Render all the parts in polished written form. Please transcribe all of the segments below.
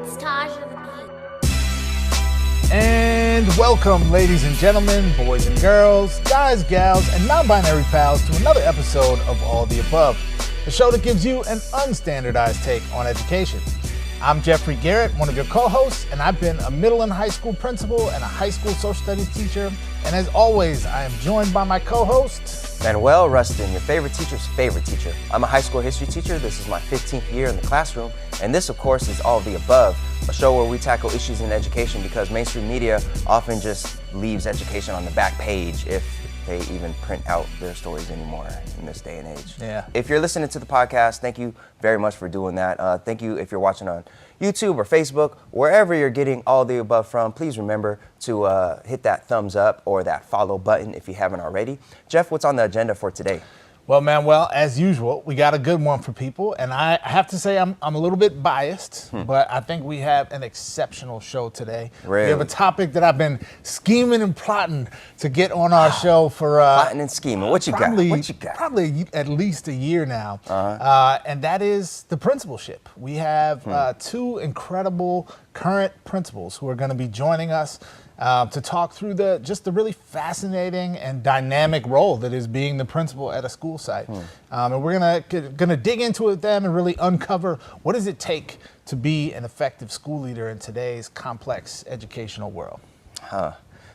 It's Taj of the Beat. And welcome, ladies and gentlemen, boys and girls, guys, gals, and non-binary pals to another episode of All the Above, the show that gives you an unstandardized take on education. I'm Jeffrey Garrett, one of your co-hosts, and I've been a middle and high school principal and a high school social studies teacher. And as always, I am joined by my co-host, Manuel Rustin, your favorite teacher's favorite teacher. I'm a high school history teacher. This is my 15th year in the classroom. And this, of course, is All the Above, a show where we tackle issues in education because mainstream media often just leaves education on the back page if they even print out their stories anymore in this day and age. Yeah. If you're listening to the podcast, thank you very much for doing that. Thank you if you're watching on YouTube or Facebook, wherever you're getting All the Above from. Please remember to hit that thumbs up or that follow button if you haven't already. Jeff, what's on the agenda for today? Well, Manuel, as usual, we got a good one for people, and I have to say I'm a little bit biased, but I think we have an exceptional show today. Really? We have a topic that I've been scheming and plotting to get on our show for Plotting and scheming. What you got? What you got? Probably at least a year now, and that is the principalship. We have two incredible current principals who are going to be joining us to talk through the really fascinating and dynamic role that is being the principal at a school site. And we're gonna dig into it with them and really uncover what does it take to be an effective school leader in today's complex educational world.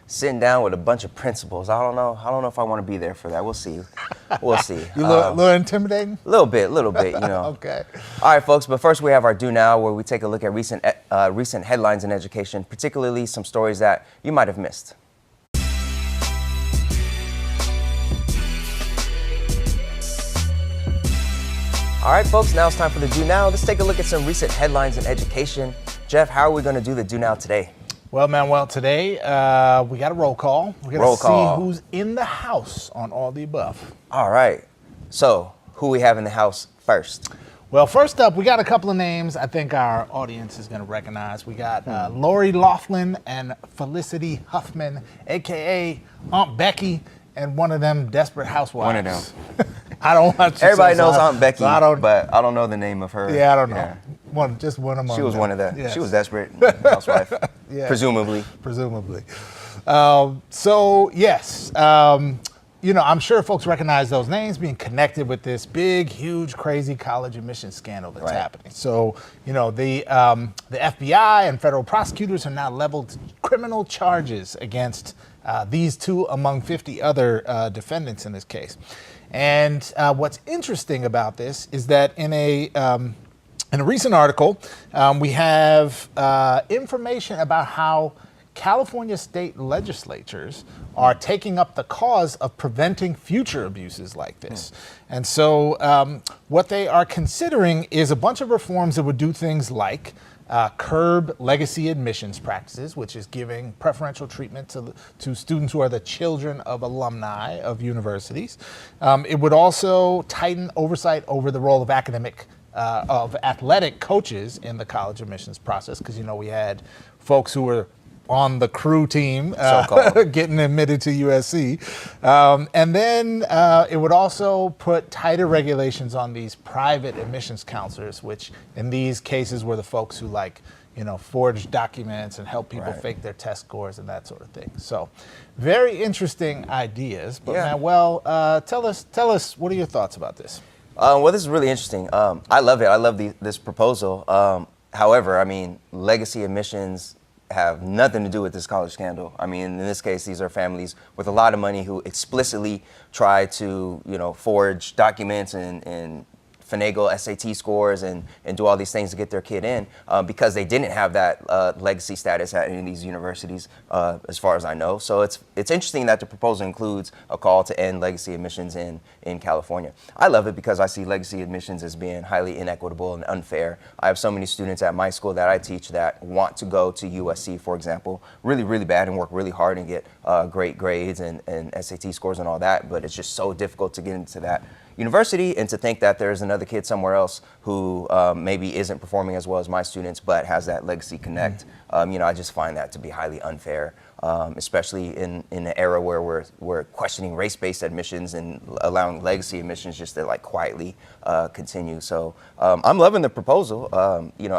Sitting down with a bunch of principals. I don't know if I want to be there for that. We'll see. We'll see. You a little intimidating? A little bit, you know. Okay. All right, folks, but first we have our Do Now, where we take a look at recent headlines in education, particularly some stories that you might have missed. All right, folks, now it's time for the Do Now. Let's take a look at some recent headlines in education. Jeff, how are we going to do the Do Now today? Well, Manuel, today we got a roll call. We're going to see who's in the house on All the Above. All right. So, who we have in the house first? Well, first up, we got a couple of names I think our audience is going to recognize. We got Lori Laughlin and Felicity Huffman, a.k.a. Aunt Becky, and one of them desperate housewives. One of them. I don't watch Everybody knows Aunt Becky, so but I don't know the name of her. Yeah, I don't know. Just one among She was them. one of the. Yes. She was desperate housewife, presumably. So yes, I'm sure folks recognize those names being connected with this big, huge, crazy college admissions scandal that's happening. So the FBI and federal prosecutors have now leveled criminal charges against these two among 50 other defendants in this case. And what's interesting about this is that in a recent article, we have information about how California state legislatures are taking up the cause of preventing future abuses like this. And so what they are considering is a bunch of reforms that would do things like curb legacy admissions practices, which is giving preferential treatment to students who are the children of alumni of universities. It would also tighten oversight over the role of athletic coaches in the college admissions process, because we had folks who were on the crew team getting admitted to USC. And then it would also put tighter regulations on these private admissions counselors, which in these cases were the folks who forge documents and help people fake their test scores and that sort of thing. So very interesting ideas. But Manuel, tell us, what are your thoughts about this? Well, this is really interesting. I love it. I love this proposal. However, legacy admissions have nothing to do with this college scandal. In this case, these are families with a lot of money who explicitly try to, forge documents and finagle SAT scores and do all these things to get their kid in because they didn't have that legacy status at any of these universities, as far as I know. So it's interesting that the proposal includes a call to end legacy admissions in California. I love it because I see legacy admissions as being highly inequitable and unfair. I have so many students at my school that I teach that want to go to USC, for example, really, really bad and work really hard and get great grades and SAT scores and all that, but it's just so difficult to get into that university, and to think that there's another kid somewhere else who maybe isn't performing as well as my students but has that legacy connect. I just find that to be highly unfair. especially in an era where we're questioning race-based admissions and allowing legacy admissions just to like quietly continue. So I'm loving the proposal.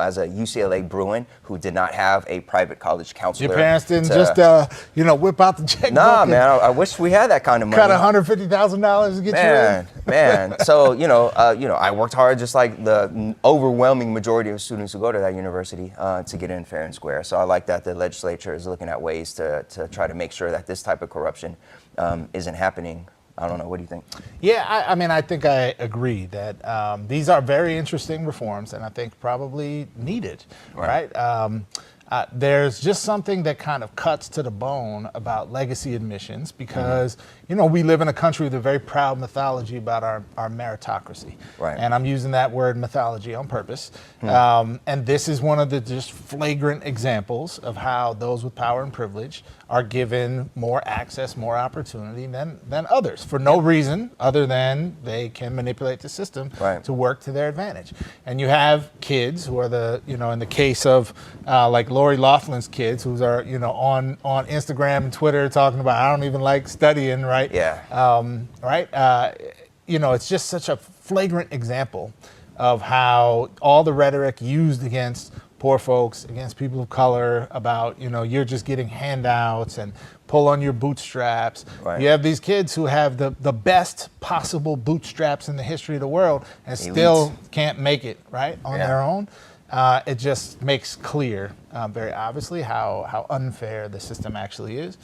As a UCLA Bruin who did not have a private college counselor. Your parents didn't just whip out the checkbook. Nah, man, I wish we had that kind of money. Cut $150,000 to get you in. Man. So I worked hard, just like the overwhelming majority of students who go to that university, to get in fair and square. So I like that the legislature is looking at ways to try to make sure that this type of corruption isn't happening. I don't know. What do you think? Yeah, I think I agree that these are very interesting reforms, and I think probably needed, right? There's just something that kind of cuts to the bone about legacy admissions because, we live in a country with a very proud mythology about our meritocracy. Right. And I'm using that word mythology on purpose. And this is one of the just flagrant examples of how those with power and privilege are given more access, more opportunity than others for no reason other than they can manipulate the system to work to their advantage. And you have kids who are in the case of like Lori Laughlin's kids, who's are on Instagram and Twitter talking about I don't even like studying, right? Yeah. It's just such a flagrant example of how all the rhetoric used against poor folks, against people of color, about you're just getting handouts and pull on your bootstraps. Right. You have these kids who have the best possible bootstraps in the history of the world and still can't make it on their own. It just makes clear very obviously how unfair the system actually is.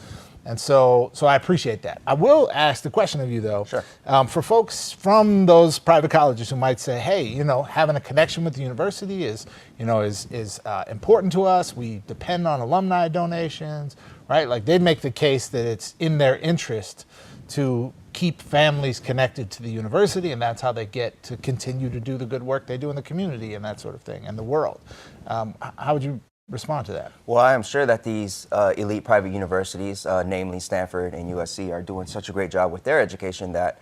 And so I appreciate that. I will ask the question of you, though. Sure. For folks from those private colleges who might say, hey, having a connection with the university is important to us. We depend on alumni donations, right? Like they'd make the case that it's in their interest to keep families connected to the university, and that's how they get to continue to do the good work they do in the community and that sort of thing, and the world. How would you respond to that? Well, I am sure that these elite private universities, namely Stanford and USC, are doing such a great job with their education that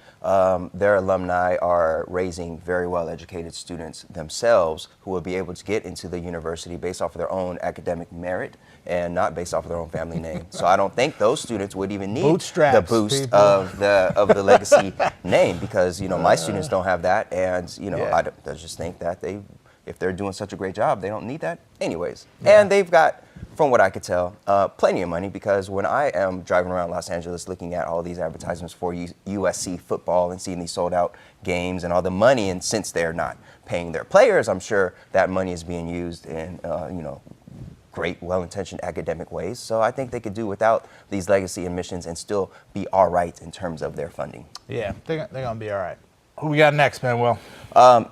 their alumni are raising very well-educated students themselves who will be able to get into the university based off of their own academic merit and not based off of their own family name. So I don't think those students would even need the boost of the legacy name because, my students don't have that. And, I just think that if they're doing such a great job, they don't need that anyways. Yeah. And they've got, from what I could tell, plenty of money because when I am driving around Los Angeles looking at all these advertisements for USC football and seeing these sold out games and all the money, and since they're not paying their players, I'm sure that money is being used in, great, well-intentioned academic ways. So I think they could do without these legacy admissions and still be all right in terms of their funding. Yeah, they're going to be all right. Who we got next, Manuel?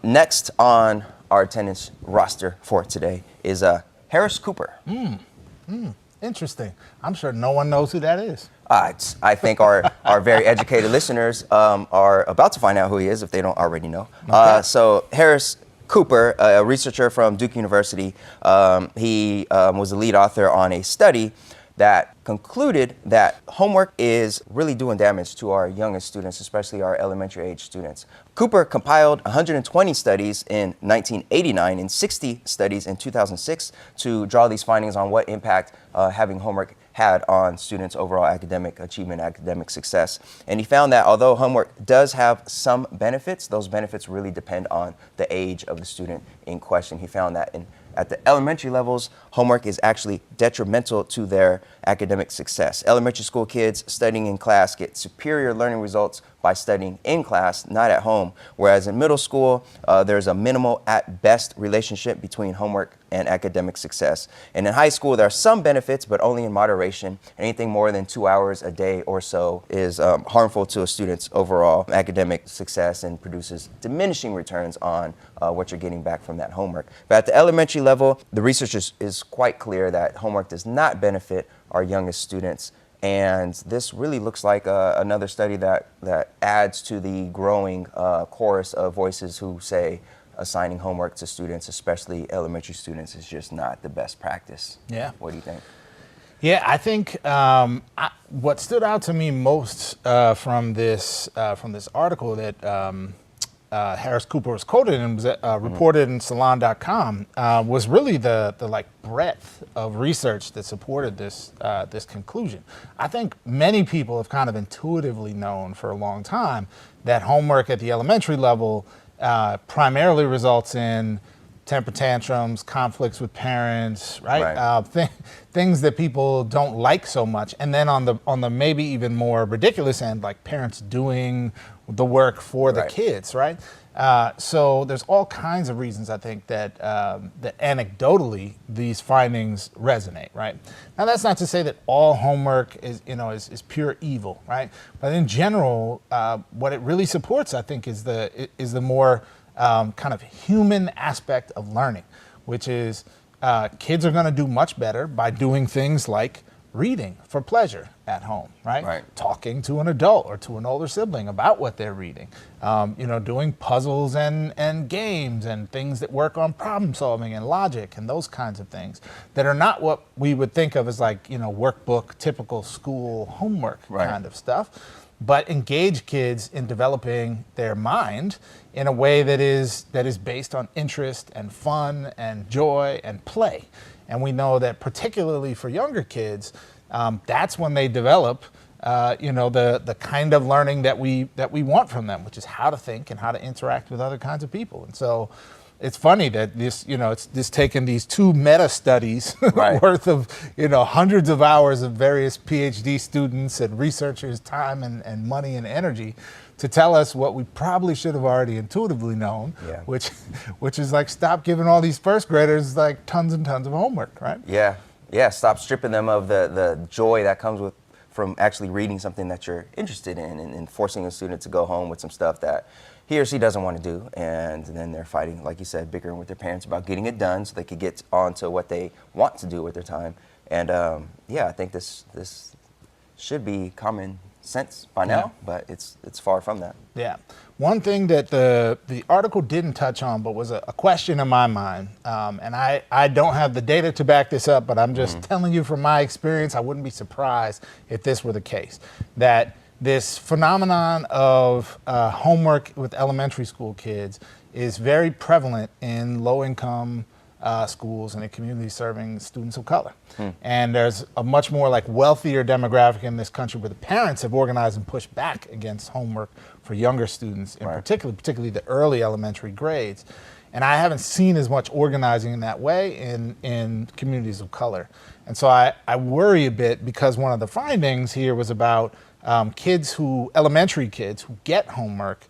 Next on our attendance roster for today is Harris Cooper. Interesting. I'm sure no one knows who that is. I think our very educated listeners are about to find out who he is if they don't already know. Okay. So Harris Cooper, a researcher from Duke University, he was the lead author on a study that concluded that homework is really doing damage to our youngest students, especially our elementary age students. Cooper compiled 120 studies in 1989 and 60 studies in 2006 to draw these findings on what impact having homework had on students' overall academic achievement, academic success. And he found that although homework does have some benefits, those benefits really depend on the age of the student in question. He found that at the elementary levels, homework is actually detrimental to their academic success. Elementary school kids studying in class get superior learning results by studying in class, not at home. Whereas in middle school, there's a minimal at best relationship between homework and academic success. And in high school, there are some benefits, but only in moderation. Anything more than 2 hours a day or so is harmful to a student's overall academic success and produces diminishing returns on what you're getting back from that homework. But at the elementary level, the research is quite clear that homework does not benefit our youngest students. And this really looks like another study that adds to the growing chorus of voices who say assigning homework to students, especially elementary students, is just not the best practice. Yeah. What do you think? Yeah, I think what stood out to me most from this article that Harris Cooper was quoted and was reported in Salon.com was really the like breadth of research that supported this this conclusion. I think many people have kind of intuitively known for a long time that homework at the elementary level primarily results in temper tantrums, conflicts with parents, right? Things that people don't like so much, and then on the maybe even more ridiculous end, like parents doing the work for the kids, right? So there's all kinds of reasons I think that that anecdotally these findings resonate, right? Now that's not to say that all homework is is pure evil, right? But in general, what it really supports, I think, is the more kind of human aspect of learning, which is kids are going to do much better by doing things like reading for pleasure at home, right? Talking to an adult or to an older sibling about what they're reading, doing puzzles and games and things that work on problem solving and logic and those kinds of things that are not what we would think of as like, workbook, typical school homework kind of stuff, but engage kids in developing their mind in a way that is based on interest and fun and joy and play. And we know that particularly for younger kids, that's when they develop, the kind of learning that we want from them, which is how to think and how to interact with other kinds of people. And so it's funny that it's taken these two meta studies worth of, hundreds of hours of various PhD students and researchers' time and money and energy to tell us what we probably should have already intuitively known, which is like, stop giving all these first graders like tons and tons of homework, right? Yeah, stop stripping them of the joy that comes from actually reading something that you're interested in and forcing a student to go home with some stuff that he or she doesn't want to do, and then they're fighting, like you said, bickering with their parents about getting it done so they could get on to what they want to do with their time. And I think this should be common sense by now, but it's far from that. Yeah. One thing that the article didn't touch on, but was a question in my mind, and I don't have the data to back this up, but I'm just telling you from my experience, I wouldn't be surprised if this were the case, that this phenomenon of homework with elementary school kids is very prevalent in low-income schools and in communities serving students of color. And there's a much more like wealthier demographic in this country where the parents have organized and pushed back against homework for younger students, in particularly the early elementary grades. And I haven't seen as much organizing in that way in communities of color. And so I worry a bit because one of the findings here was about elementary kids who get homework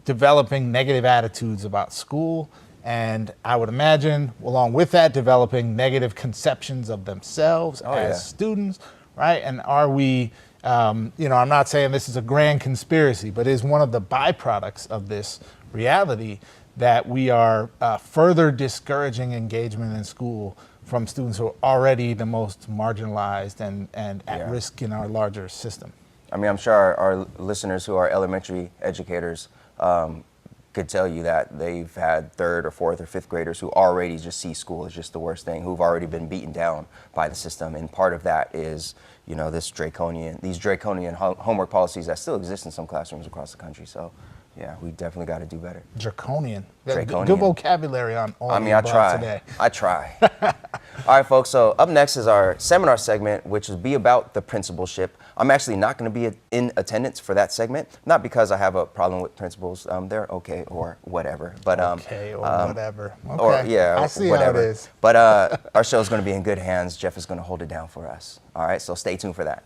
developing negative attitudes about school, and I would imagine along with that developing negative conceptions of themselves as students, right? And are we, I'm not saying this is a grand conspiracy, but is one of the byproducts of this reality that we are further discouraging engagement in school from students who are already the most marginalized and at risk in our larger system. I mean, I'm sure our listeners who are elementary educators could tell you that they've had third or fourth or fifth graders who already just see school as just the worst thing, who've already been beaten down by the system. And part of that is, these draconian homework policies that still exist in some classrooms across the country. So, yeah, we definitely got to do better. Draconian. Good vocabulary on all today. I try. All right, folks, so up next is our seminar segment, which will be about the principalship. I'm actually not going to be in attendance for that segment, not because I have a problem with principals. They're okay or whatever. But whatever. Okay. Or, yeah, I see whatever. how it is. But our show is going to be in good hands. Jeff is going to hold it down for us. All right, so stay tuned for that.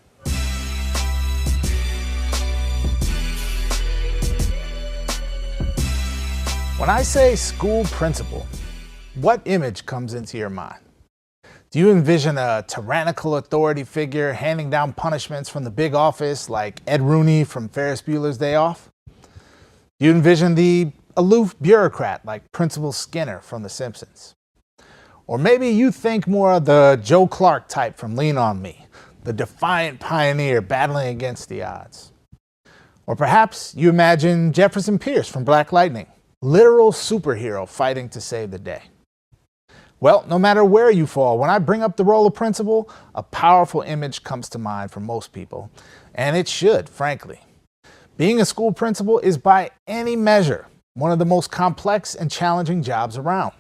When I say school principal, what image comes into your mind? Do you envision a tyrannical authority figure handing down punishments from the big office like Ed Rooney from Ferris Bueller's Day Off? Do you envision the aloof bureaucrat like Principal Skinner from The Simpsons? Or maybe you think more of the Joe Clark type from Lean On Me, the defiant pioneer battling against the odds. Or perhaps you imagine Jefferson Pierce from Black Lightning, literal superhero fighting to save the day. Well, no matter where you fall, when I bring up the role of principal, a powerful image comes to mind for most people, and it should, frankly. Being a school principal is by any measure one of the most complex and challenging jobs around.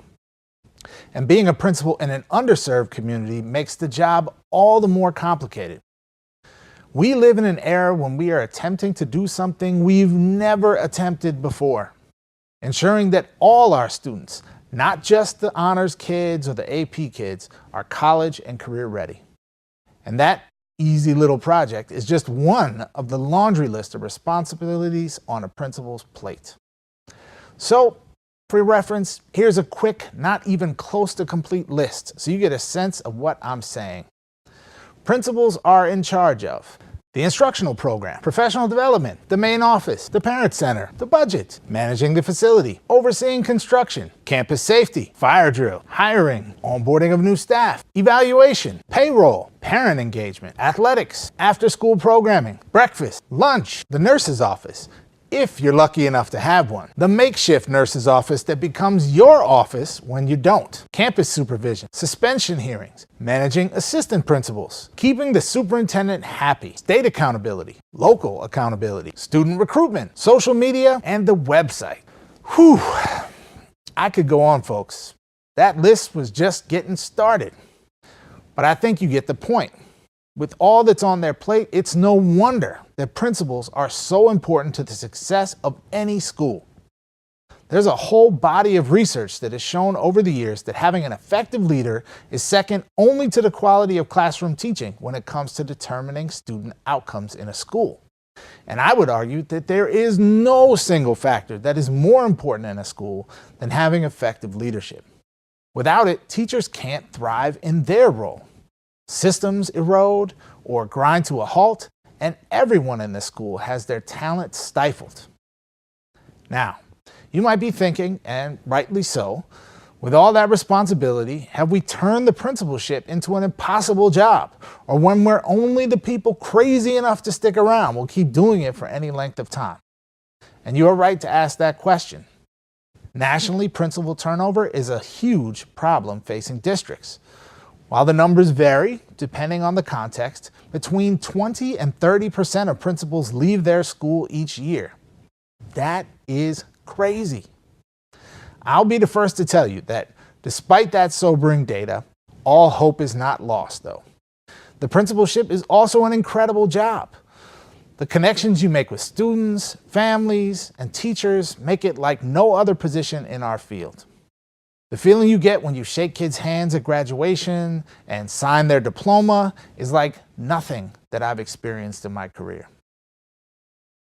And being a principal in an underserved community makes the job all the more complicated. We live in an era when we are attempting to do something we've never attempted before, ensuring that all our students, not just the honors kids or the AP kids, are college and career ready. And that easy little project is just one of the laundry list of responsibilities on a principal's plate. So, for reference, here's a quick, not even close to complete list so you get a sense of what I'm saying. Principals are in charge of the instructional program, professional development, the main office, the parent center, the budget, managing the facility, overseeing construction, campus safety, fire drill, hiring, onboarding of new staff, evaluation, payroll, parent engagement, athletics, after-school programming, breakfast, lunch, the nurse's office, if you're lucky enough to have one, the makeshift nurse's office that becomes your office when you don't, campus supervision, suspension hearings, managing assistant principals, keeping the superintendent happy, state accountability, local accountability, student recruitment, social media, and the website. Whew, I could go on, folks. That list was just getting started. But I think you get the point. With all that's on their plate, it's no wonder that principals are so important to the success of any school. There's a whole body of research that has shown over the years that having an effective leader is second only to the quality of classroom teaching when it comes to determining student outcomes in a school. And I would argue that there is no single factor that is more important in a school than having effective leadership. Without it, teachers can't thrive in their role. Systems erode or grind to a halt, and everyone in the school has their talent stifled. Now, you might be thinking, and rightly so, with all that responsibility, have we turned the principalship into an impossible job? Or when we're only the people crazy enough to stick around, we'll keep doing it for any length of time? And you are right to ask that question. Nationally, principal turnover is a huge problem facing districts. While the numbers vary, depending on the context, between 20 and 30% of principals leave their school each year. That is crazy. I'll be the first to tell you that despite that sobering data, all hope is not lost, though. The principalship is also an incredible job. The connections you make with students, families, and teachers make it like no other position in our field. The feeling you get when you shake kids' hands at graduation and sign their diploma is like nothing that I've experienced in my career.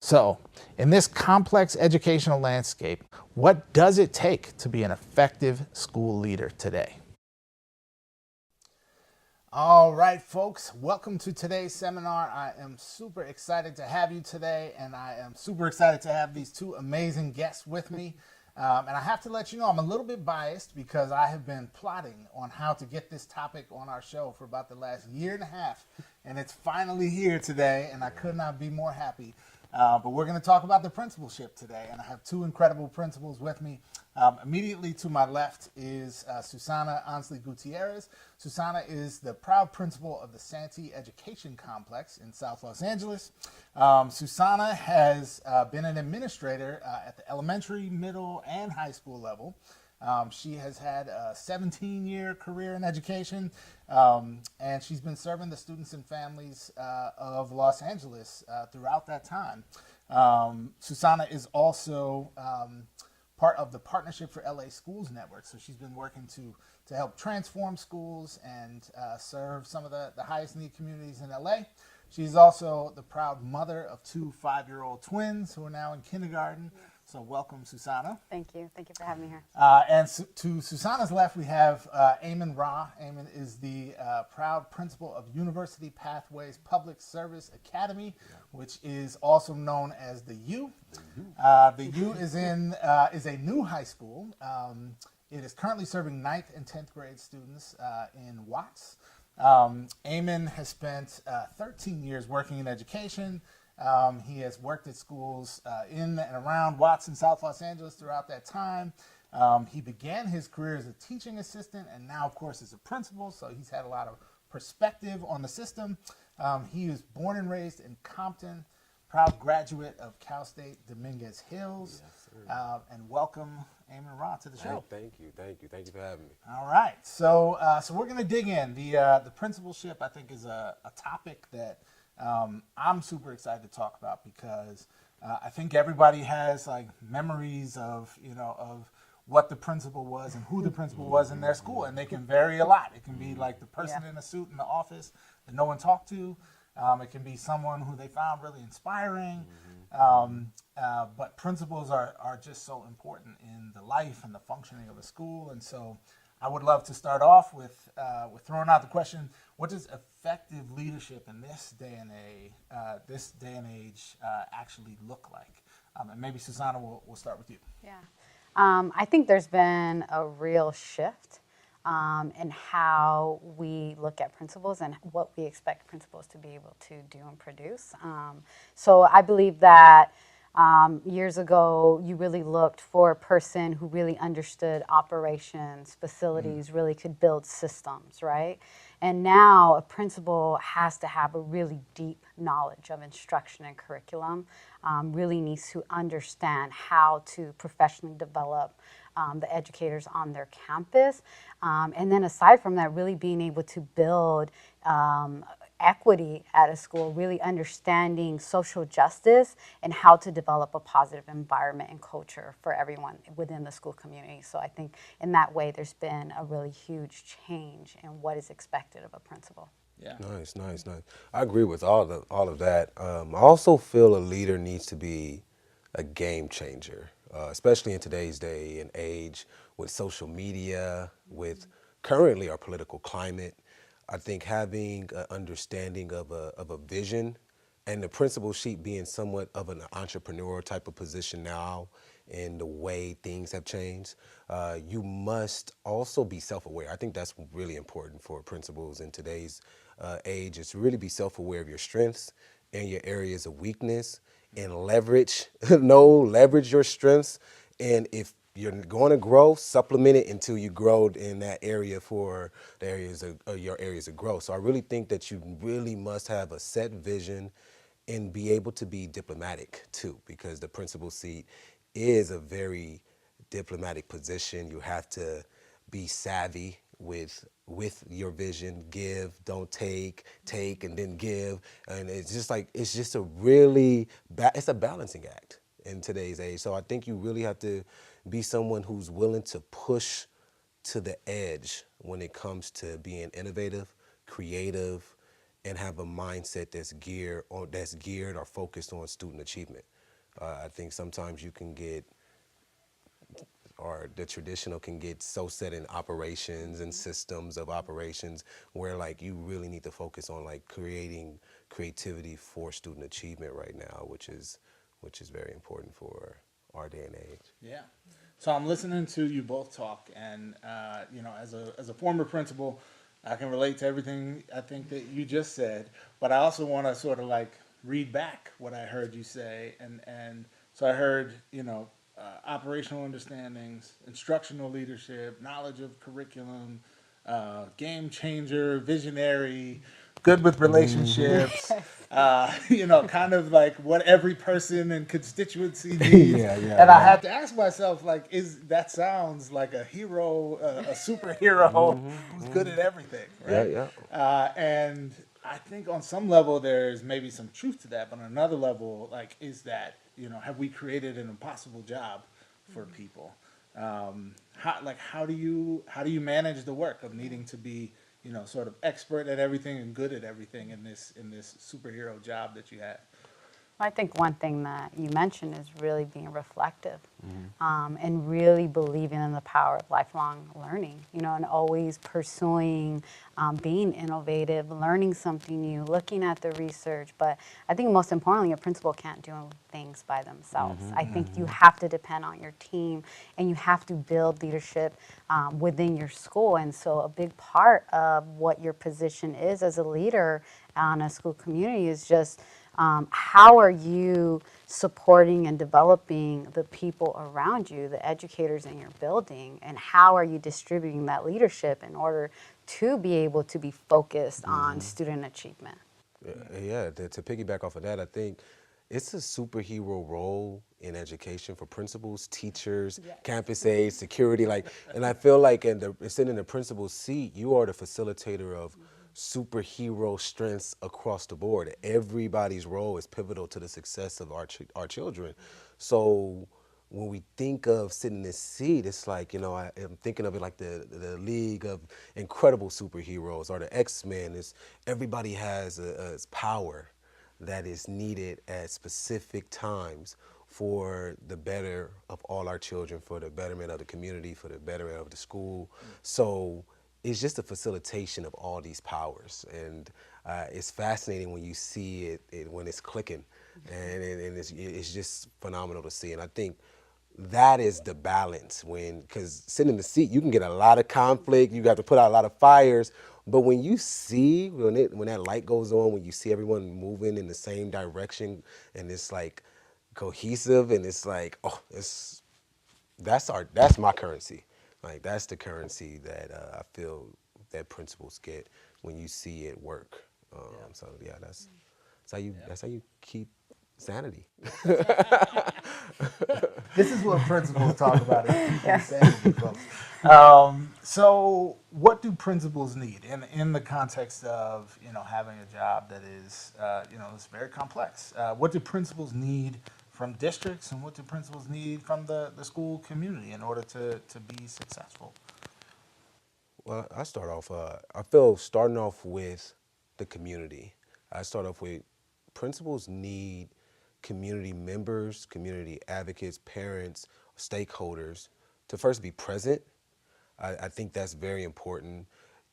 So, in this complex educational landscape, what does it take to be an effective school leader today? All right, folks, welcome to today's seminar. I am super excited to have you today, and I am super excited to have these two amazing guests with me. And I have to let you know I'm a little bit biased because I have been plotting on how to get this topic on our show for about the last year and a half, and it's finally here today, and I could not be more happy. But we're going to talk about the principalship today, and I have two incredible principals with me. Immediately to my left is Susana Ansley Gutierrez. Susana is the proud principal of the Santee Education Complex in South Los Angeles. Susana has been an administrator at the elementary, middle, and high school level. She has had a 17-year career in education, and she's been serving the students and families of Los Angeles throughout that time. Susana is also part of the Partnership for LA Schools Network, so she's been working to help transform schools and serve some of the highest need communities in LA. She's also the proud mother of two 5-year-old twins who are now in kindergarten. So welcome, Susana. Thank you. Thank you for having me here. And to Susana's left, we have Eamon Ra. Eamon is the proud principal of University Pathways Public Service Academy, which is also known as the U. The U is a new high school. It is currently serving 9th and 10th grade students in Watts. Eamon has spent 13 years working in education. He has worked at schools in and around Watts and South Los Angeles throughout that time. He began his career as a teaching assistant and now, of course, as a principal, so he's had a lot of perspective on the system. He was born and raised in Compton, proud graduate of Cal State Dominguez Hills. Yes, And welcome, Eamon and Ron, to the show. Thank you for having me. All right, so we're going to dig in. The principalship, I think, is a topic that I'm super excited to talk about because I think everybody has like memories of of what the principal was and who the principal was in their school, and they can vary a lot. It can be like the person in a suit in the office that no one talked to. It can be someone who they found really inspiring. But principals are just so important in the life and the functioning of a school. And so I would love to start off with throwing out the question, what does effective leadership in this day and age actually look like? And maybe Susanna, we'll start with you. Yeah. I think there's been a real shift in how we look at principals and what we expect principals to be able to do and produce. So I believe that years ago, you really looked for a person who really understood operations, facilities, really could build systems, right? And now a principal has to have a really deep knowledge of instruction and curriculum, really needs to understand how to professionally develop the educators on their campus. And then aside from that, really being able to build equity at a school, really understanding social justice and how to develop a positive environment and culture for everyone within the school community. So I think in that way, there's been a really huge change in what is expected of a principal. Yeah. Nice. I agree with all of that. I also feel a leader needs to be a game changer, especially in today's day and age with social media, with currently our political climate. I think having an understanding of a vision and the principalship being somewhat of an entrepreneur type of position now in the way things have changed, you must also be self-aware. I think that's really important for principals in today's age, is to really be self-aware of your strengths and your areas of weakness and leverage your strengths. And if you're going to grow, supplement it until you grow in that area for the areas of your areas of growth. So I really think that you really must have a set vision and be able to be diplomatic too, because the principal seat is a very diplomatic position. You have to be savvy with your vision, give, don't take, and then give. And it's just like, it's just a really, it's a balancing act in today's age. So I think you really have to be someone who's willing to push to the edge when it comes to being innovative, creative, and have a mindset that's geared or focused on student achievement. I think sometimes you can get, or the traditional can get so set in operations and systems of operations where like you really need to focus on like creating creativity for student achievement right now, which is very important for our day and age. Yeah. So I'm listening to you both talk, and as a former principal, I can relate to everything I think that you just said. But I also want to sort of like read back what I heard you say, and so I heard operational understandings, instructional leadership, knowledge of curriculum, game changer, visionary, good with relationships, kind of like what every person and constituency needs. And I had to ask myself, like, that sounds like a hero, a superhero who's good at everything, right? And I think on some level there's maybe some truth to that, but on another level, like, is that, have we created an impossible job for people? How do you manage the work of needing to be sort of expert at everything and good at everything in this superhero job that you have? I think one thing that you mentioned is really being reflective, and really believing in the power of lifelong learning, and always pursuing being innovative, learning something new, looking at the research. But I think most importantly, a principal can't do things by themselves. I think you have to depend on your team, and you have to build leadership within your school. And so a big part of what your position is as a leader on a school community is just how are you supporting and developing the people around you, the educators in your building, and how are you distributing that leadership in order to be able to be focused on student achievement? Yeah, to piggyback off of that, I think it's a superhero role in education for principals, teachers, campus aides, security. And I feel like sitting in the principal's seat, you are the facilitator of superhero strengths across the board. Everybody's role is pivotal to the success of our children. So when we think of sitting in this seat, it's like, I'm thinking of it like the League of Incredible Superheroes or the X-Men. Everybody has a power that is needed at specific times for the better of all our children, for the betterment of the community, for the betterment of the school. So it's just a facilitation of all these powers. And it's fascinating when you see it when it's clicking. And it's just phenomenal to see. And I think that is the balance because sitting in the seat, you can get a lot of conflict, you got to put out a lot of fires, but when you see, when that light goes on, when you see everyone moving in the same direction and it's like cohesive and it's like, that's my currency. Like that's the currency that I feel that principals get when you see it work. So yeah, that's how you keep sanity. This is what principals talk about. Insanity, folks. So, what do principals need in the context of having a job that is it's very complex? What do principals need from districts, and what do principals need from the school community in order to be successful? Well, I start off. I feel starting off with the community. I start off with principals need community members, community advocates, parents, stakeholders to first be present. I think that's very important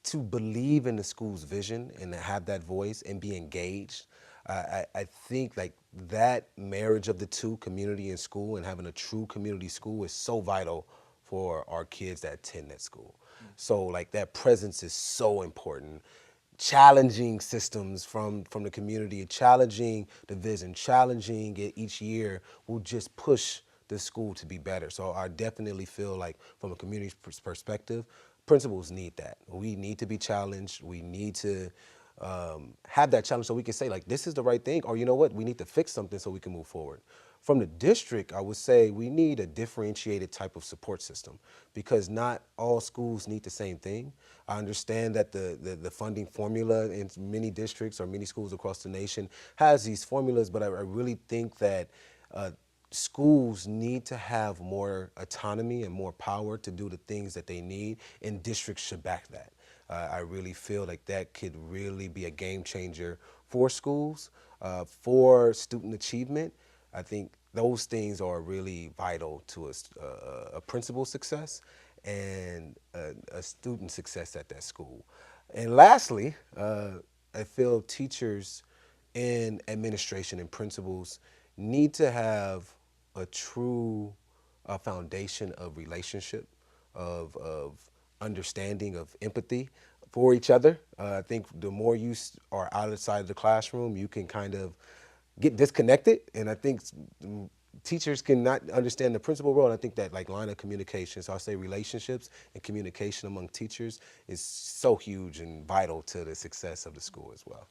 to believe in the school's vision and to have that voice and be engaged. I think like that marriage of the two, community and school, and having a true community school is so vital for our kids that attend that school. So like that presence is so important. Challenging systems from the community, challenging the vision, challenging it each year will just push the school to be better. So I definitely feel like from a community perspective, principals need that. We need to be challenged. We need to have that challenge so we can say like, this is the right thing, or you know what, we need to fix something so we can move forward. From the district, I would say we need a differentiated type of support system because not all schools need the same thing. I understand that the funding formula in many districts or many schools across the nation has these formulas, but I really think that schools need to have more autonomy and more power to do the things that they need, and districts should back that. I really feel like that could really be a game changer for schools, for student achievement. I think those things are really vital to a principal's success and a student success at that school. And lastly, I feel teachers and administration and principals need to have a true foundation of relationship, of understanding, of empathy for each other. I think the more you are outside of the classroom, you can kind of get disconnected. And I think teachers cannot understand the principal role. And I think that like line of communication, so I'll say relationships and communication among teachers is so huge and vital to the success of the school as well.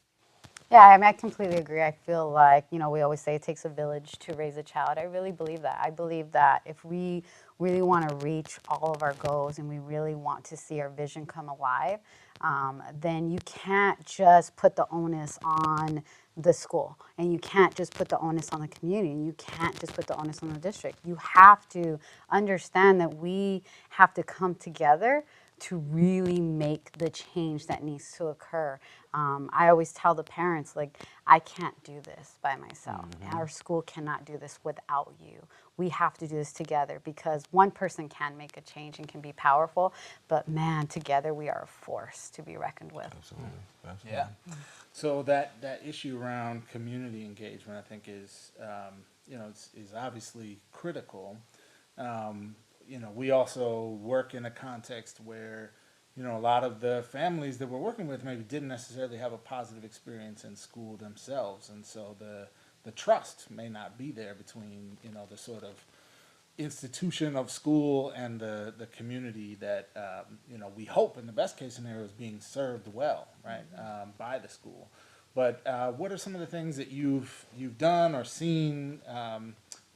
Yeah, I mean, I completely agree. I feel like, we always say it takes a village to raise a child. I really believe that. I believe that if we really want to reach all of our goals and we really want to see our vision come alive, then you can't just put the onus on the school, and you can't just put the onus on the community, and you can't just put the onus on the district. You have to understand that we have to come together to really make the change that needs to occur. I always tell the parents, like, I can't do this by myself. Our school cannot do this without you. We have to do this together because one person can make a change and can be powerful, but man, together we are a force to be reckoned with. Absolutely. Yeah. So that issue around community engagement, I think, is is obviously critical. We also work in a context where a lot of the families that we're working with maybe didn't necessarily have a positive experience in school themselves, and so the trust may not be there between the sort of institution of school and the community that we hope in the best case scenario is being served well, right, by the school. But what are some of the things that you've done or seen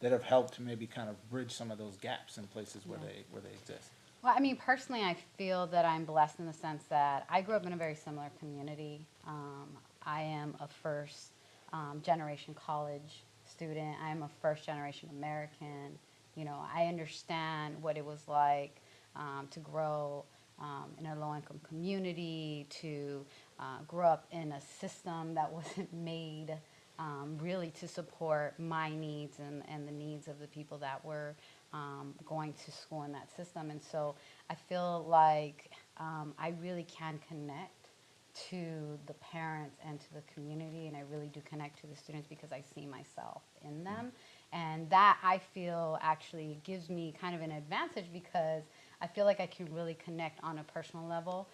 that have helped to maybe kind of bridge some of those gaps in places where they exist? Well, I mean, personally, I feel that I'm blessed in the sense that I grew up in a very similar community. I am a first generation college student. I am a first generation American. You know, I understand what it was like to grow in a low income community, to grow up in a system that wasn't made really to support my needs and the needs of the people that were going to school in that system. And so I feel like I really can connect to the parents and to the community, and I really do connect to the students because I see myself in them. And that, I feel, actually gives me kind of an advantage because I feel like I can really connect on a personal level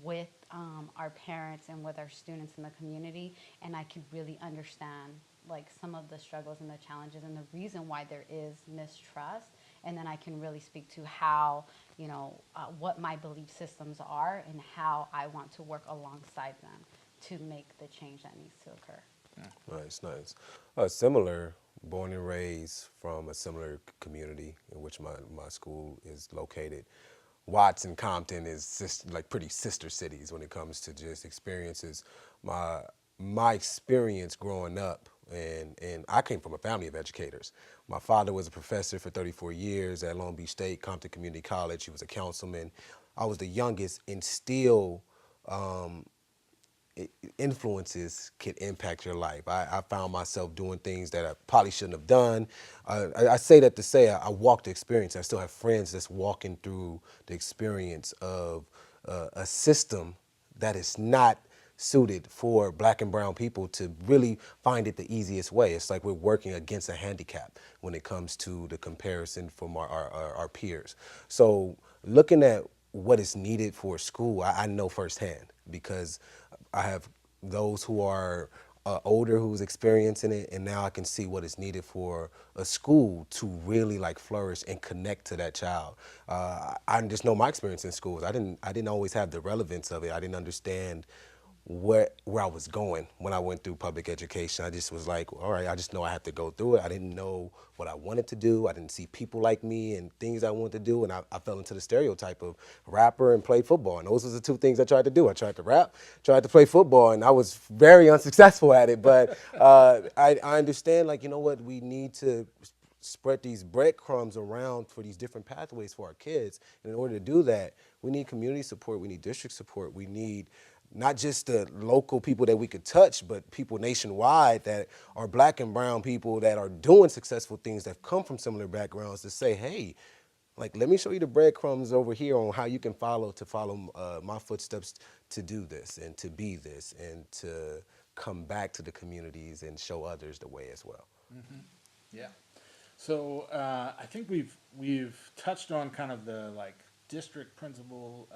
with our parents and with our students in the community, and I can really understand like some of the struggles and the challenges and the reason why there is mistrust. And then I can really speak to how, you know, what my belief systems are and how I want to work alongside them to make the change that needs to occur. Nice, nice. Similar, born and raised from a similar community in which my school is located. Watts and Compton is like pretty sister cities when it comes to just experiences. My experience growing up, and I came from a family of educators. My father was a professor for 34 years at Long Beach State, Compton Community College. He was a councilman. I was the youngest, and still influences can impact your life. I found myself doing things that I probably shouldn't have done. I say that to say I walked the experience. I still have friends that's walking through the experience of a system that is not suited for black and brown people to really find it the easiest way. It's like we're working against a handicap when it comes to the comparison from our peers. So looking at what is needed for school, I know firsthand because I have those who are older who's experiencing it, and now I can see what is needed for a school to really like flourish and connect to that child. I just know my experience in schools. I didn't always have the relevance of it. I didn't understand where I was going when I went through public education. I just was like, all right, I just know I have to go through it. I didn't know what I wanted to do. I didn't see people like me and things I wanted to do, and I fell into the stereotype of rapper and play football. And those were the two things I tried to do. I tried to rap, tried to play football, and I was very unsuccessful at it. But I understand, like, you know what, we need to spread these breadcrumbs around for these different pathways for our kids. And in order to do that, we need community support, we need district support, we need not just the local people that we could touch, but people nationwide that are black and brown people that are doing successful things that come from similar backgrounds to say, hey, like, let me show you the breadcrumbs over here on how you can follow my footsteps to do this and to be this and to come back to the communities and show others the way as well. Mm-hmm. Yeah. So I think we've touched on kind of the like district principal,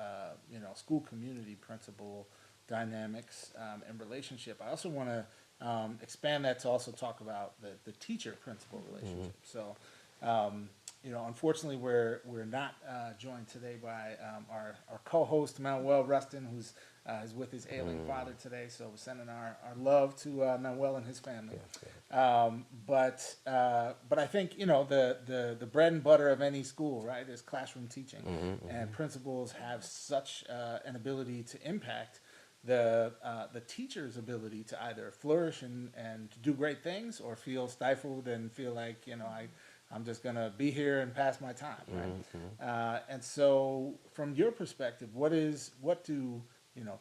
school community principal dynamics and relationship. I also want to expand that to also talk about the teacher principal relationship. So unfortunately, we're not joined today by our co-host Manuel Rustin, who's is with his ailing father today. So we're sending our love to Manuel and his family. But I think the bread and butter of any school, right, is classroom teaching, and principals have such an ability to impact the teacher's ability to either flourish and do great things, or feel stifled and feel like I'm just gonna be here and pass my time, right? And so, from your perspective, what do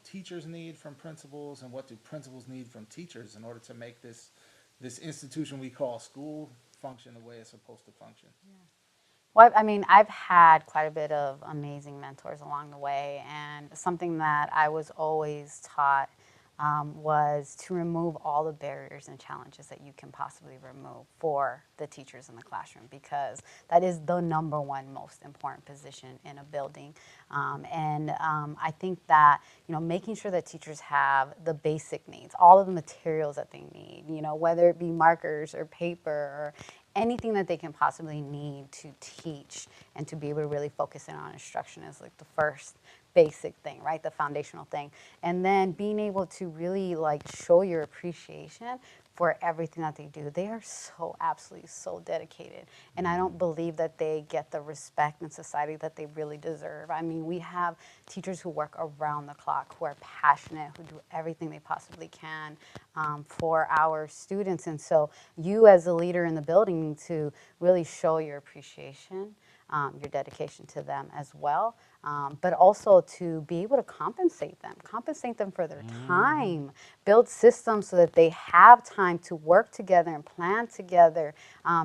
teachers need from principals, and what do principals need from teachers in order to make this institution we call school function the way it's supposed to function? Well, I mean, I've had quite a bit of amazing mentors along the way, and something that I was always taught was to remove all the barriers and challenges that you can possibly remove for the teachers in the classroom, because that is the number one most important position in a building. I think that making sure that teachers have the basic needs, all of the materials that they need, whether it be markers or paper or anything that they can possibly need to teach and to be able to really focus in on instruction is like the first basic thing, right? The foundational thing. And then being able to really like show your appreciation for everything that they do. They are so absolutely so dedicated, and I don't believe that they get the respect in society that they really deserve. I mean, we have teachers who work around the clock, who are passionate, who do everything they possibly can for our students, and so you as a leader in the building need to really show your appreciation, your dedication to them as well, but also to be able to compensate them for their time, build systems so that they have time to work together and plan together,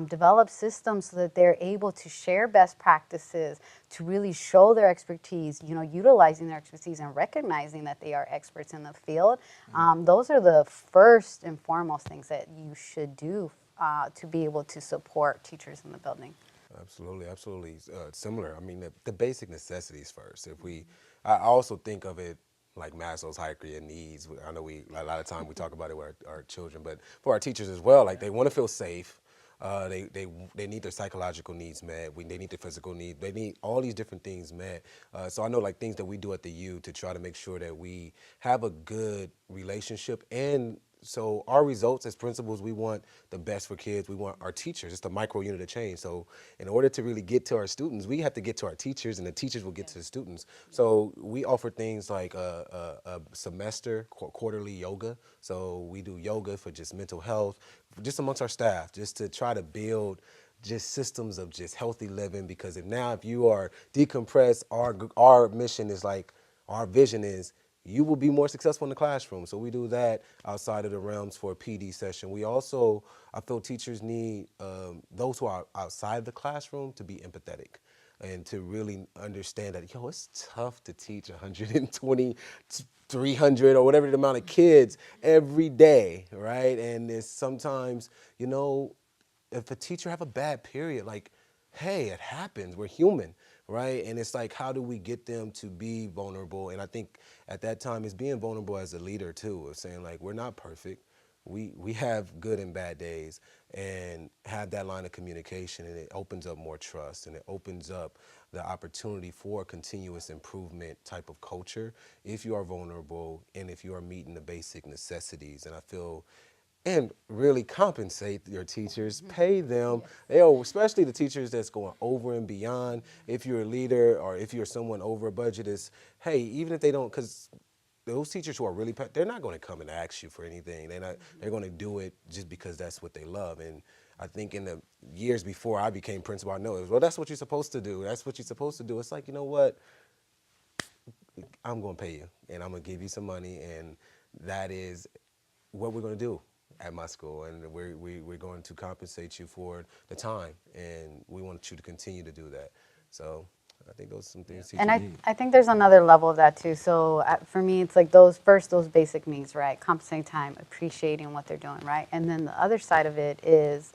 develop systems so that they're able to share best practices, to really show their expertise, utilizing their expertise and recognizing that they are experts in the field. Those are the first and foremost things that you should do to be able to support teachers in the building. Absolutely, absolutely similar. I mean, the basic necessities first. I also think of it like Maslow's hierarchy of needs. I know a lot of time we talk about it with our children, but for our teachers as well, like they want to feel safe. They need their psychological needs met. They need their physical needs. They need all these different things met. So I know like things that we do at the U to try to make sure that we have a good relationship. And so our results as principals, we want the best for kids. We want our teachers. It's the micro unit of change. So in order to really get to our students, we have to get to our teachers, and the teachers will get to the students. So we offer things like a semester, quarterly yoga. So we do yoga for just mental health, just amongst our staff, just to try to build just systems of just healthy living. Because if you are decompressed, our mission is like, our vision is you will be more successful in the classroom. So we do that outside of the realms for a PD session. We also, I feel teachers need those who are outside the classroom to be empathetic and to really understand that, it's tough to teach 120, 300 or whatever the amount of kids every day, right? And it's sometimes, if a teacher have a bad period, like, hey, it happens, we're human, right? And it's like, how do we get them to be vulnerable? And I think at that time it's being vulnerable as a leader too, of saying like, we're not perfect. We have good and bad days, and have that line of communication, and it opens up more trust, and it opens up the opportunity for a continuous improvement type of culture if you are vulnerable and if you are meeting the basic necessities. And I feel, and really compensate your teachers, pay them, especially the teachers that's going over and beyond. If you're a leader or if you're someone over a budget, is, hey, even if they don't, because those teachers who are really, they're not going to come and ask you for anything. They're going to do it just because that's what they love. And I think in the years before I became principal, I know it was, well, that's what you're supposed to do. That's what you're supposed to do. It's like, you know what? I'm going to pay you, and I'm going to give you some money, and that is what we're going to do at my school, and we're going to compensate you for the time, and we want you to continue to do that. So I think those are some things teachers need. I think there's another level of that too. So for me, it's like those basic needs, right? Compensating time, appreciating what they're doing, right? And then the other side of it is,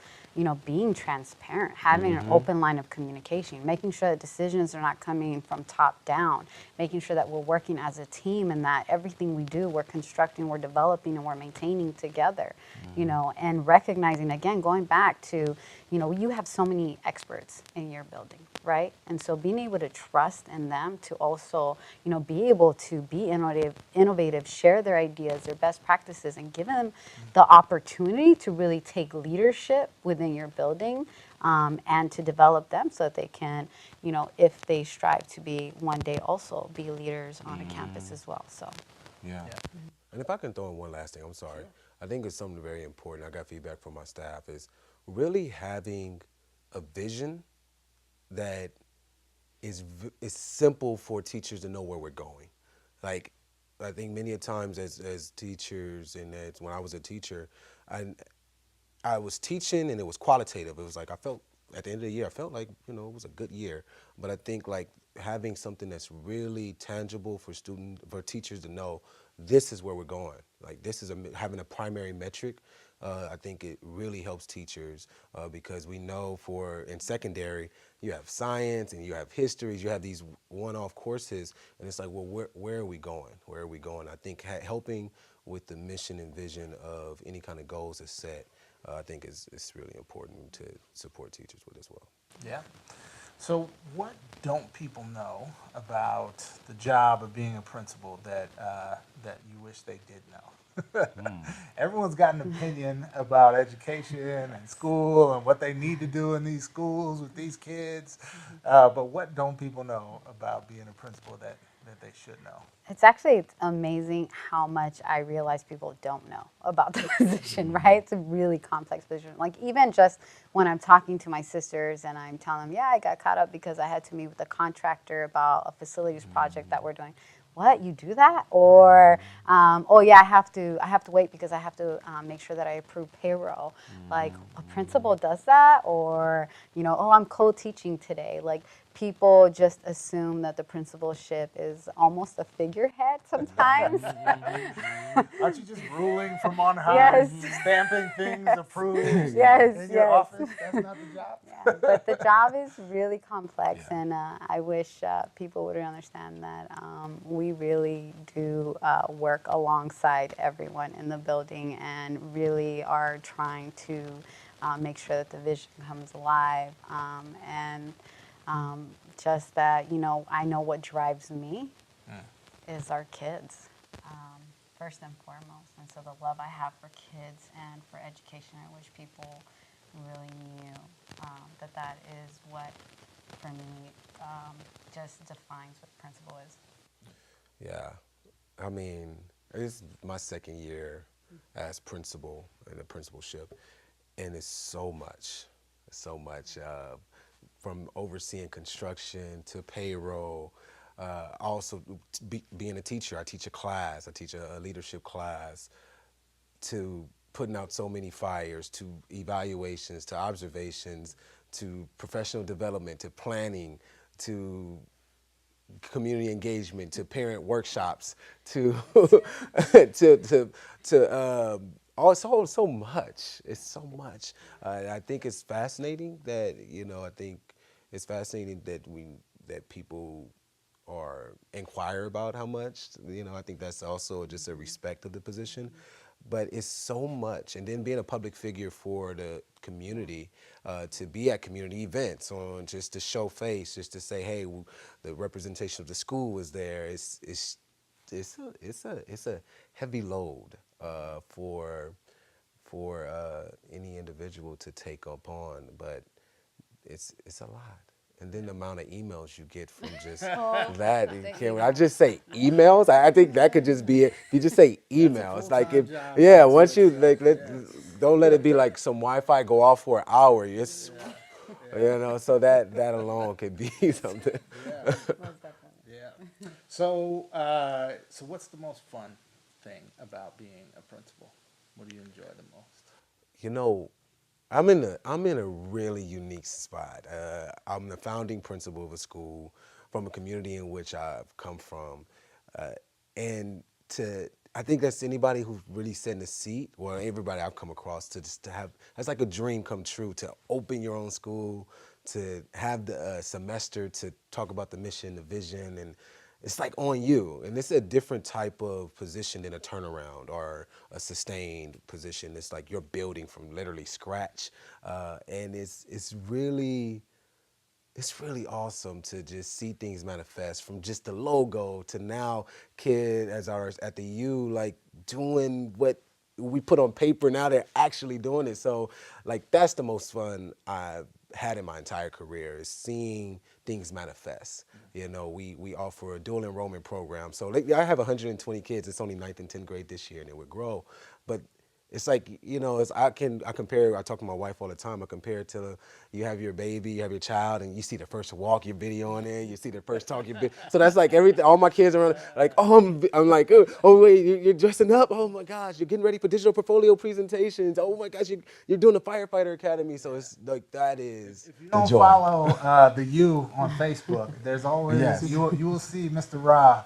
being transparent, having an open line of communication, making sure that decisions are not coming from top down, making sure that we're working as a team, and that everything we do, we're constructing, we're developing, and we're maintaining together, and recognizing, again, going back to, you have so many experts in your building, right? And so being able to trust in them to also, be able to be innovative, share their ideas, their best practices, and give them the opportunity to really take leadership within your building, and to develop them so that they can, if they strive to be one day also be leaders on a campus as well. So, Yeah. And if I can throw in one last thing, I'm sorry. Sure. I think it's something very important. I got feedback from my staff, is really having a vision that is simple for teachers to know where we're going. Like, I think many a times as teachers, and when I was a teacher, I was teaching, and it was qualitative. It was like, I felt at the end of the year, I felt like, it was a good year. But I think like having something that's really tangible for teachers to know, this is where we're going. Like, this is having a primary metric. I think it really helps teachers, because we know in secondary, you have science and you have histories, you have these one-off courses, and it's like, well, where are we going? Where are we going? I think helping with the mission and vision of any kind of goals is set, I think is really important to support teachers with as well. Yeah. So what don't people know about the job of being a principal that you wish they did know? Everyone's got an opinion about education and school and what they need to do in these schools with these kids. But what don't people know about being a principal that they should know? It's amazing how much I realize people don't know about the position, right? It's a really complex position. Like even just when I'm talking to my sisters and I'm telling them, yeah, I got caught up because I had to meet with a contractor about a facilities project that we're doing. What, you do that? Or oh yeah, I have to wait because I have to make sure that I approve payroll. Like a principal does that, or oh, I'm co-teaching today. Like people just assume that the principalship is almost a figurehead sometimes. Aren't you just ruling from on high? Yes. Stamping things approved Yes, in your yes. office? That's not the job? Yeah, but the job is really complex, and I wish people would understand that we really do work alongside everyone in the building and really are trying to make sure that the vision comes alive. And just that, I know what drives me is our kids, first and foremost. And so the love I have for kids and for education, I wish people really knew that is what, for me, just defines what principal is. Yeah, I mean, it's my second year as principal in the principalship, and it's so much, from overseeing construction to payroll. Also, being a teacher, I teach a class, I teach a leadership class, to putting out so many fires, to evaluations, to observations, to professional development, to planning, to community engagement, to parent workshops, to so much. It's so much. I think it's fascinating that that people or inquire about how much. I think that's also just a respect of the position. But it's so much, and then being a public figure for the community, to be at community events, on just to show face, just to say, hey, the representation of the school is there. It's a heavy load for any individual to take upon, but it's a lot. And then the amount of emails you get from just that. Can I just say emails? I think that could just be it. You just say emails. Like once you don't let it be like some Wi-Fi go off for an hour. It's so that alone could be something. Most definitely. Yeah. So what's the most fun thing about being a principal? What do you enjoy the most? I'm in a really unique spot. I'm the founding principal of a school from a community in which I've come from, and I think that's anybody who's really sat in a seat, or everybody I've come across, to have, that's like a dream come true, to open your own school, to have the semester to talk about the mission, the vision, and it's like on you. And it's a different type of position than a turnaround or a sustained position. It's like you're building from literally scratch. And it's really awesome to just see things manifest, from just the logo to now kid as ours at the U, like doing what we put on paper. Now they're actually doing it. So like that's the most fun I've had in my entire career, is seeing things manifest. We offer a dual enrollment program. So I have 120 kids. It's only 9th and 10th grade this year, and it would grow. But it's like, I compare, I talk to my wife all the time, I compare it to, you have your baby, you have your child, and you see the first walk, your video on there, you see the first talk, your video. So that's like everything, all my kids are like, I'm like, oh wait, you're dressing up, oh my gosh, you're getting ready for digital portfolio presentations, oh my gosh, you're doing the firefighter academy. So it's like, that is If you don't follow the U on Facebook, there's always, you will see Mr. Ra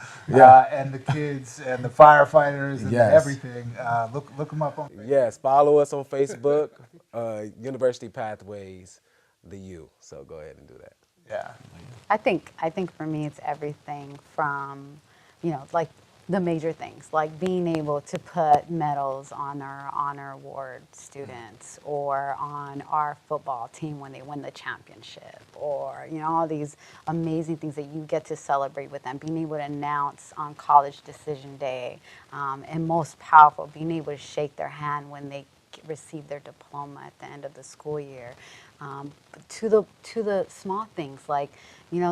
and the kids and the firefighters and everything. Look them up on Facebook. Yes, follow us on Facebook, University Pathways, the U. So go ahead and do that. Yeah. I think for me it's everything from, like the major things, like being able to put medals on our honor award students, or on our football team when they win the championship, or all these amazing things that you get to celebrate with them. Being able to announce on college decision day, and most powerful, being able to shake their hand when they receive their diploma at the end of the school year. To the small things, like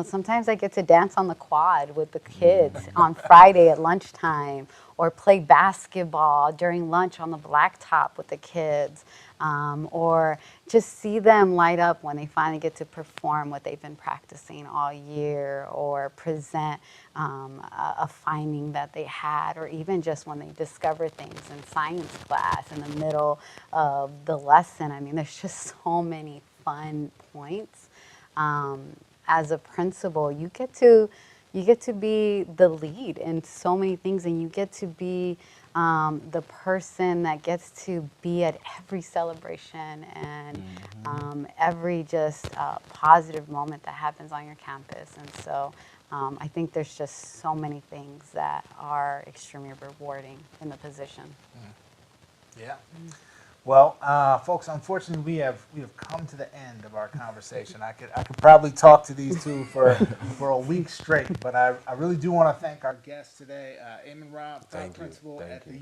sometimes I get to dance on the quad with the kids on Friday at lunchtime, or play basketball during lunch on the blacktop with the kids, or just see them light up when they finally get to perform what they've been practicing all year, or present a finding that they had, or even just when they discover things in science class in the middle of the lesson. I mean, there's just so many fun points. As a principal, you get to be the lead in so many things, and you get to be the person that gets to be at every celebration and every just positive moment that happens on your campus. And so I think there's just so many things that are extremely rewarding in the position. Yeah. Well, folks, unfortunately, we have come to the end of our conversation. I could probably talk to these two for a week straight, but I really do want to thank our guests today, Eamon Robb, principal at the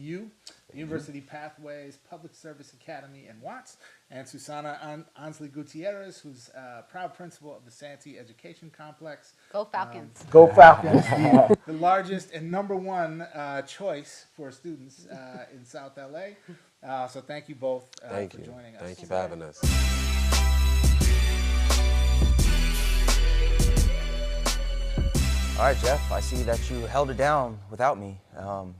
University Pathways Public Service Academy in Watts, and Susana Ansley Gutierrez, who's proud principal of the Santee Education Complex. Go Falcons. Go Falcons, the largest and number one choice for students in South LA. So thank you both for joining us. Thank you for having us. All right, Jeff, I see that you held it down without me.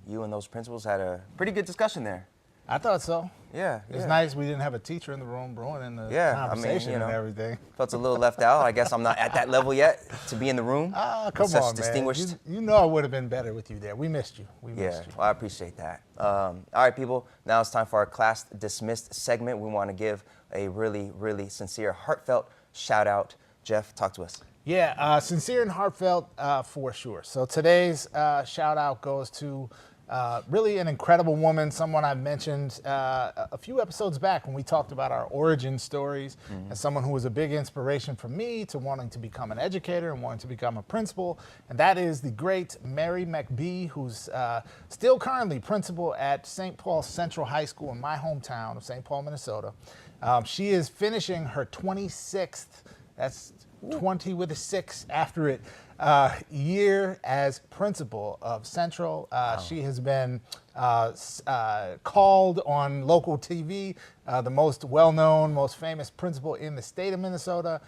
You and those principals had a pretty good discussion there. I thought so. Yeah. It's nice we didn't have a teacher in the room ruining the conversation and everything. Felt a little left out. I guess I'm not at that level yet to be in the room. Come such on, distinguished. man. You know I would have been better with you there. We missed you. Well, I appreciate that. All right, people. Now it's time for our class dismissed segment. We want to give a really, really sincere, heartfelt shout out. Jeff, talk to us. Yeah, sincere and heartfelt for sure. So today's shout out goes to really an incredible woman, someone I mentioned a few episodes back when we talked about our origin stories, and someone who was a big inspiration for me to wanting to become an educator and wanting to become a principal, and that is the great Mary Mackbee, who's still currently principal at St. Paul Central High School in my hometown of St. Paul, Minnesota. She is finishing her 26th, that's 20 with a 6 after it, year as principal of Central. She has been called on local TV, the most well-known, most famous principal in the state of Minnesota.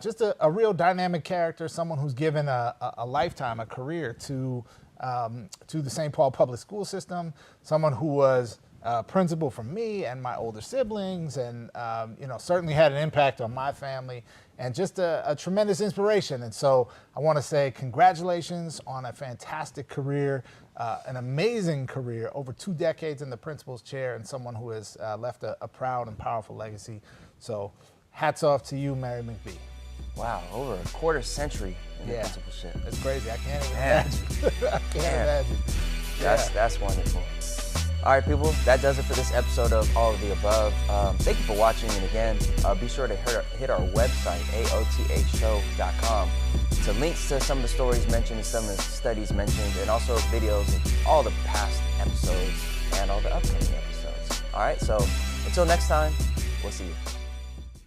Just a real dynamic character, someone who's given a lifetime, a career to the St. Paul public school system, someone who was principal for me and my older siblings, and certainly had an impact on my family, and just a tremendous inspiration. And so I want to say congratulations on a fantastic career, an amazing career, over 2 decades in the principal's chair, and someone who has left a proud and powerful legacy. So hats off to you, Mary Mackbee. Wow, over a quarter century in the principalship. It's crazy. I can't even imagine. I can't imagine. That's wonderful. All right, people, that does it for this episode of All of the Above. Thank you for watching, and again, be sure to hit our website, aotashow.com, to links to some of the stories mentioned and some of the studies mentioned, and also videos of all the past episodes and all the upcoming episodes. All right, so until next time, we'll see you.